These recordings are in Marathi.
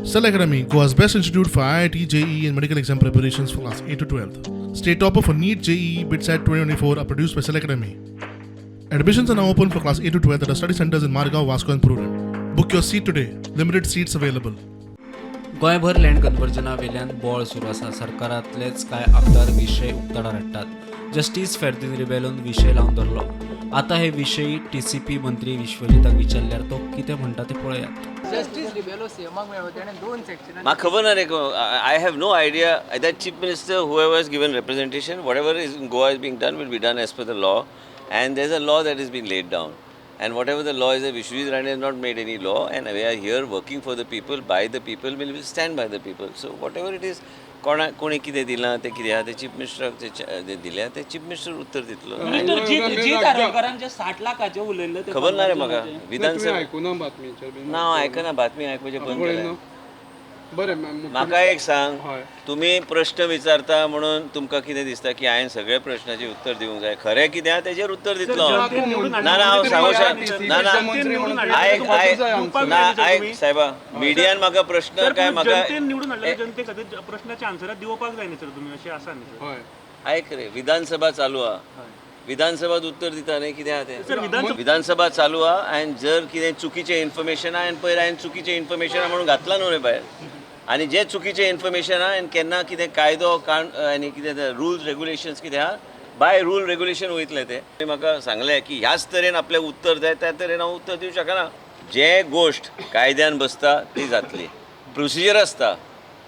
Cell Academy, Goa's best institute for IIT, JEE and medical exam preparations for class 8 to 12th. State topper for NEET, JEE, BITSAT 2024 are produced by Cell Academy. Admissions are now open for class 8 to 12th at our study centers in Margao, Vasco and Prudent. Book your seat today. Limited seats available. गोंयभर लँड कन्वर्जना वेल्यान बॉळ सुरू आसा. सरकारांतलेच कांय आमदार विशय उक्ताडार हाडटात. जस्टीस फेर्दीन रिबेलोन विशय लावन धरलो. आतां हे विशयी TCP मंत्री विश्वजिताक विचारल्यार तो कितें म्हणटा ते पळयात. जस्टिस रिबेलो सीएमाक मेळ्ळो तेणें दोन सेक्शनां म्हाका खबर ना रे I have no idea that chief minister whoever has given representation whatever is in Goa is being done will be done as per the law and there is a law that is being laid down and whatever the law is Vishwajit Rane has not made any law and we are here working for the people by the people will stand by the people so whatever it is कोणी कितें दिलां तें कितें आहा तें चीफ मिनिस्टराक दिल्या तें चीफ मिनिस्टर उत्तर दितलो खबर ना रे म्हाका विधानसभा ना हांव आयकना बातमी आयकुचें बंद केलें म्हाका एक सांग तुम्ही प्रश्न विचारता म्हणून तुमकां कितें दिसता की हांवें सगळ्या प्रश्नाचें उत्तर दिवंक जाय खरें कितें आहा तेजेर उत्तर दितलो ना हांव सांगूं ना आयक सायबा मिडियान म्हाका प्रश्न काय म्हाका प्रश्नाचे आन्सर दिवपाक जाय न्ही सर तुमी अशें आसा न्ही आयक रे विधानसभा चालू आहा विधानसभात उत्तर दिता न्ही कितें आहा तें विधानसभा चालू आहा आनी जर कितें चुकीचें इन्फॉर्मेशन आहा आनी पयर हांवें चुकीचें इन्फॉर्मेशन आहा म्हणून घातला न्हू रे भायर आनी जें चुकीचें इन्फॉर्मेशन आहा आनी केन्ना कितें कायदो आनी कितें रुल्स रेगुलेशन्स कितें आहा बाय रूल रेगुलेशन वयतले ते म्हाका सांगलें की ह्याच तरेन आपल्याक उत्तर जाय त्या तरेन हांव उत्तर दिवंक शकना जे गोश्ट कायद्यान बसता ती जातली प्रोसिजर आसता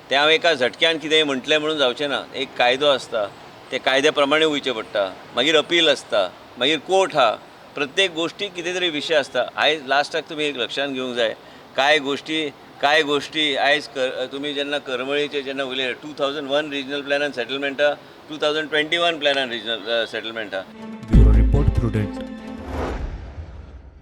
तें हांव एका झटक्यान कितेंय म्हटलें म्हणून जावचें ना एक कायदो आसता ते कायद्या प्रमाणे वयचें पडटा मागीर अपील आसता मागीर कोर्ट आहा प्रत्येक गोष्टीक कितें तरी विशय आसता आयज लास्टाक तुमी एक लक्षांत घेवंक जाय कांय गोष्टी आयज तुमी जेन्ना करमळीचे जेन्ना उलयले 2001 रिजनल प्लॅनान सेटलमेंटा 2021 प्लॅनान रिजनल सेटलमेंटा ब्युरो रिपोर्ट प्रुडंट.